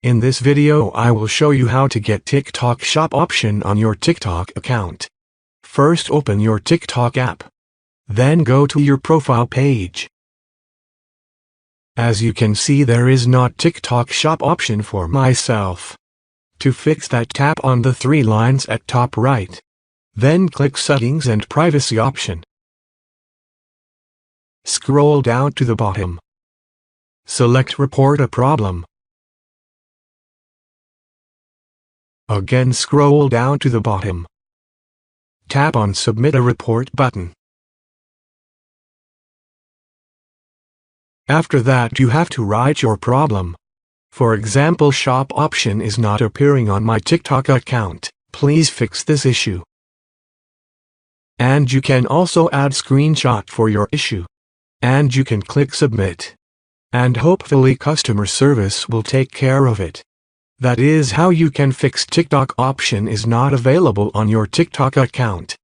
In this video I will show you how to get TikTok Shop option on your TikTok account. First open your TikTok app. Then go to your profile page. As you can see, there is not TikTok Shop option for myself. To fix that, tap on the three lines at top right. Then click Settings and Privacy option. Scroll down to the bottom. Select Report a problem. Again scroll down to the bottom. Tap on Submit a Report button. After that, you have to write your problem. For example, shop option is not appearing on my TikTok account. Please fix this issue. And you can also add screenshot for your issue. And you can click Submit. And hopefully customer service will take care of it. That is how you can fix TikTok option is not available on your TikTok account.